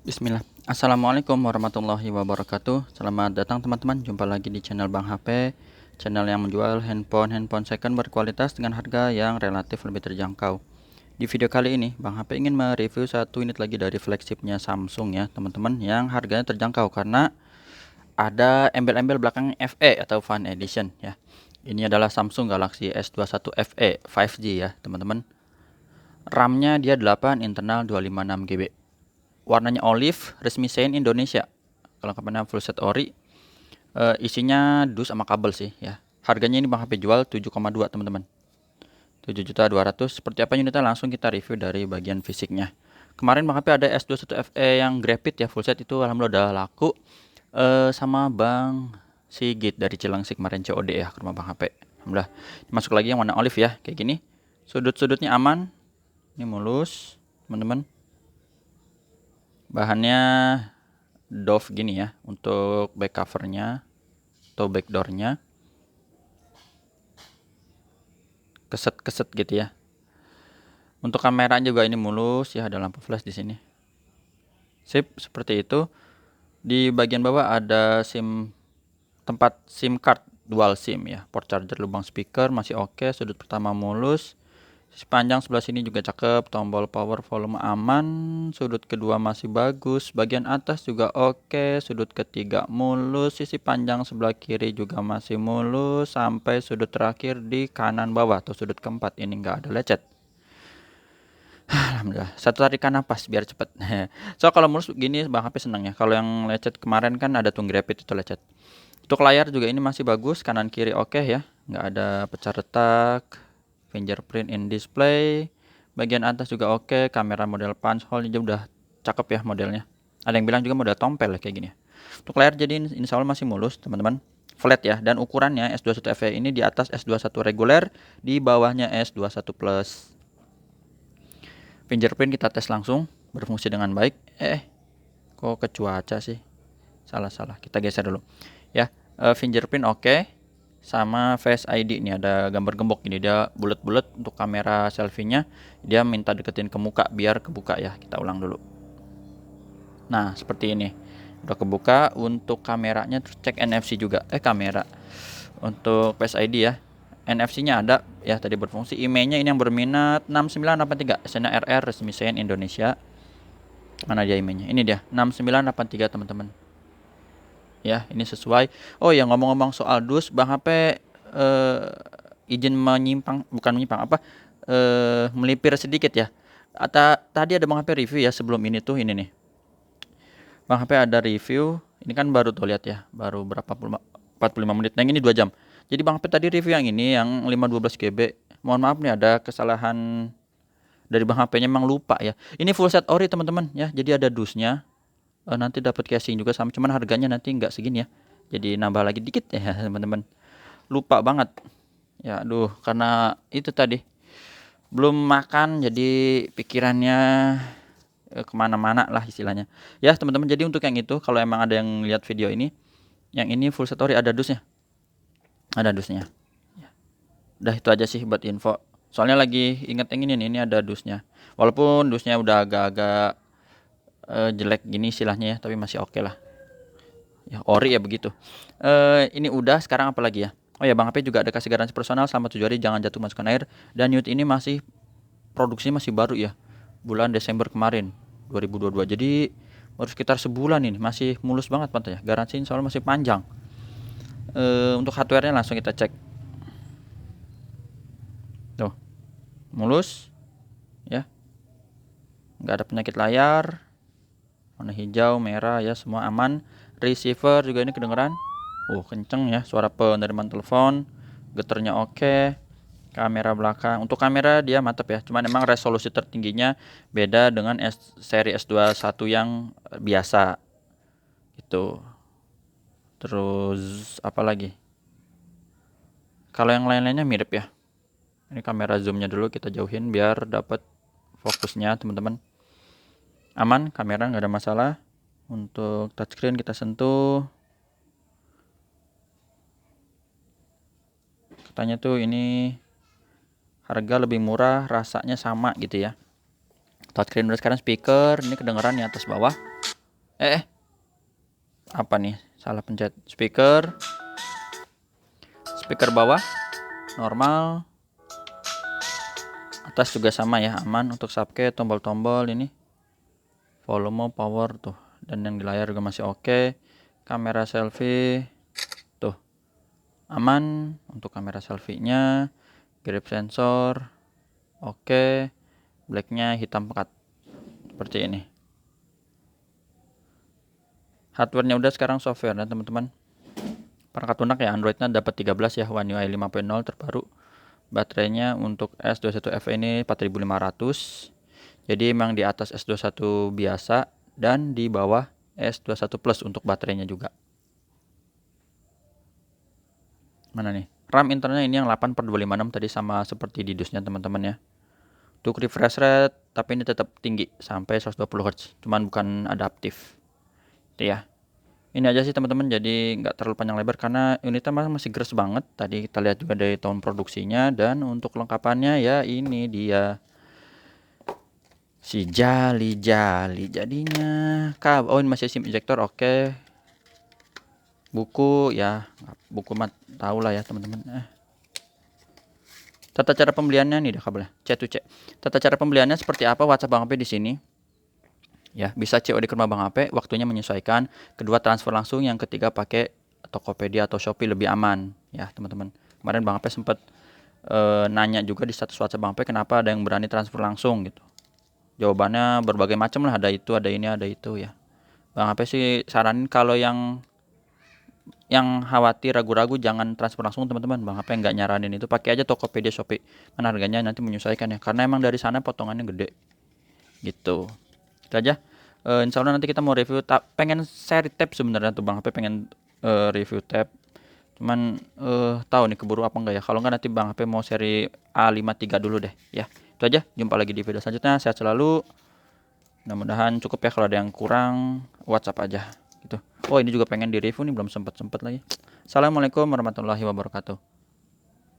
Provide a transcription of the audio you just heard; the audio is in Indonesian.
Bismillah. Assalamualaikum warahmatullahi wabarakatuh. Selamat datang teman-teman. Jumpa lagi di channel Bang HP, channel yang menjual handphone second berkualitas dengan harga yang relatif lebih terjangkau. Di video kali ini, Bang HP ingin mereview satu unit lagi dari flagshipnya Samsung ya, teman-teman, yang harganya terjangkau karena ada embel-embel belakang FE atau Fan Edition ya. Ini adalah Samsung Galaxy S21 FE 5G ya, teman-teman. RAM-nya dia 8, internal 256 GB. Warnanya olive, resmi Sein Indonesia. Kelengkapannya full set ori. Isinya dus sama kabel sih ya. Harganya ini Bang HP jual 7,2 teman-teman. 7.200.000. Seperti apa unitnya langsung kita review dari bagian fisiknya. Kemarin Bang HP ada S21 FE yang Graphite ya full set, itu alhamdulillah udah laku. Sama Bang Sigit dari Cilengsi kemarin COD ya ke rumah Bang HP. Alhamdulillah. Masuk lagi yang warna olive ya, kayak gini. Sudut-sudutnya aman. Ini mulus, teman-teman. Bahannya Dove gini ya untuk back covernya atau back doornya, keset-keset gitu ya. Untuk kamera juga ini mulus ya, ada lampu flash di sini. Sip, seperti itu. Di bagian bawah ada tempat SIM card dual SIM ya, port charger, lubang speaker masih oke, sudut pertama mulus. Sisi panjang sebelah sini juga cakep, tombol power volume aman, sudut kedua masih bagus, bagian atas juga oke, sudut ketiga mulus, sisi panjang sebelah kiri juga masih mulus, sampai sudut terakhir di kanan bawah atau sudut keempat ini nggak ada lecet. Alhamdulillah, satu tarikan napas biar cepet. So kalau mulus gini Bang HP seneng ya, kalau yang lecet kemarin kan ada tuh Graphite itu lecet. Untuk layar juga ini masih bagus, kanan kiri oke ya, nggak ada pecah retak. Fingerprint in display, bagian atas juga oke, kamera model punch hole ini udah cakep ya modelnya. Ada yang bilang juga model tompel ya kayak gini ya. Untuk layar jadi insya Allah masih mulus teman-teman, flat ya, dan ukurannya S21 FE ini di atas S21 reguler, di bawahnya S21 plus. Fingerprint kita tes langsung, berfungsi dengan baik. Kok ke cuaca sih? Salah, kita geser dulu ya. Fingerprint oke. Sama Face ID, ini ada gambar gembok ini, dia bulat-bulat. Untuk kamera selfie-nya dia minta deketin ke muka biar kebuka ya. Kita ulang dulu. Nah seperti ini, udah kebuka. Untuk kameranya terus cek NFC juga, kamera untuk Face ID ya, NFC-nya ada ya, tadi berfungsi. Emailnya ini yang berminat 6983 SNRR resmi Sein Indonesia. Mana dia emailnya? Ini dia 6983 teman-teman. Ya ini sesuai. Oh ya, ngomong-ngomong soal dus, Bang HP izin melipir sedikit ya. Tadi ada Bang HP review ya sebelum ini tuh, ini nih Bang HP ada review, ini kan baru tuh lihat ya, baru berapa 45 menit. Nah ini 2 jam. Jadi Bang HP tadi review yang ini yang 512 GB. Mohon maaf nih ada kesalahan dari Bang HP-nya, memang lupa ya. Ini full set ori teman-teman ya. Jadi ada dusnya. Nanti dapat casing juga sama, cuman harganya nanti nggak segini ya, jadi nambah lagi dikit ya teman-teman. Lupa banget ya, aduh, karena itu tadi belum makan jadi pikirannya kemana-mana lah istilahnya ya teman-teman. Jadi untuk yang itu, kalau emang ada yang lihat video ini, yang ini full set ori, ada dusnya ya. Udah itu aja sih buat info, soalnya lagi inget yang ini nih, ini ada dusnya, walaupun dusnya udah agak-agak jelek gini istilahnya ya, tapi masih oke lah ya, ori ya begitu. Ini udah, sekarang apa lagi ya? Oh ya, Bang HP juga ada kasih garansi personal selama 7 hari, jangan jatuh masukkan air. Dan unit ini masih produksinya masih baru ya, bulan Desember kemarin 2022, jadi baru sekitar sebulan ini, masih mulus banget pantainya. Garansi insya Allah masih panjang. Untuk hardware-nya langsung kita cek tuh, mulus ya, nggak ada penyakit layar, warna hijau, merah ya, semua aman. Receiver juga ini kedengeran, kenceng ya, suara penerimaan telepon, getarnya oke. Kamera belakang, untuk kamera dia mantap ya, cuman emang resolusi tertingginya beda dengan seri S21 yang biasa gitu. Terus apa lagi, kalau yang lain-lainnya mirip ya. Ini kamera zoomnya dulu kita jauhin biar dapat fokusnya teman-teman. Aman, kamera nggak ada masalah. Untuk touchscreen kita sentuh, katanya tuh ini harga lebih murah, rasanya sama gitu ya. Touchscreen udah, sekarang speaker ini kedengeran di atas bawah. Apa nih? Salah pencet. Speaker bawah normal, atas juga sama ya, aman. Untuk subke, tombol-tombol ini volume, power tuh, dan yang di layar juga masih oke. Kamera selfie tuh aman untuk kamera selfie-nya. Grip sensor oke. Blacknya hitam pekat seperti ini. Hardware-nya udah, sekarang software ya teman-teman. Perangkat lunak ya, Android-nya dapat 13 ya, One UI 5.0 terbaru. Baterainya untuk S21FE ini 4500. Jadi memang di atas S21 biasa dan di bawah S21 Plus untuk baterainya juga. Mana nih? RAM internalnya ini yang 8/256 tadi, sama seperti di dusnya teman-teman ya. Untuk refresh rate tapi ini tetap tinggi sampai 120 Hz, cuman bukan adaptif. Itu ya. Ini aja sih teman-teman, jadi nggak terlalu panjang lebar karena unitnya masih gres banget. Tadi kita lihat juga dari tahun produksinya, dan untuk lengkapannya ya ini dia. Si jali-jali jadinya. Oh ini masih SIM ejector, oke. Buku ya, buku mah tahu lah ya teman-teman. Tata cara pembeliannya nih dah kabelnya. C to C. Tata cara pembeliannya seperti apa? WhatsApp Bang HP di sini. Ya, bisa COD ke rumah Bang HP, waktunya menyesuaikan. Kedua, transfer langsung. Yang ketiga, pakai Tokopedia atau Shopee, lebih aman ya teman-teman. Kemarin Bang HP sempat nanya juga di status WhatsApp Bang HP, kenapa ada yang berani transfer langsung gitu. Jawabannya berbagai macam lah, ada itu, ada ini, ada itu ya. Bang HP sih saranin kalau yang khawatir, ragu-ragu, jangan transfer langsung teman-teman. Bang HP nggak nyaranin itu, pakai aja Tokopedia, Shopee. Kan harganya nanti menyesuaikan ya, karena emang dari sana potongannya gede gitu. Itu aja. Insya Allah nanti kita mau review pengen seri tab sebenarnya tuh Bang HP, pengen review tab. Cuman tahu nih keburu apa enggak ya. Kalau enggak nanti Bang HP mau seri A53 dulu deh ya. Itu aja. Jumpa lagi di video selanjutnya. Sehat selalu. Mudah-mudahan cukup ya, kalau ada yang kurang WhatsApp aja gitu. Oh ini juga pengen di review nih, belum sempat lagi. Assalamualaikum warahmatullahi wabarakatuh.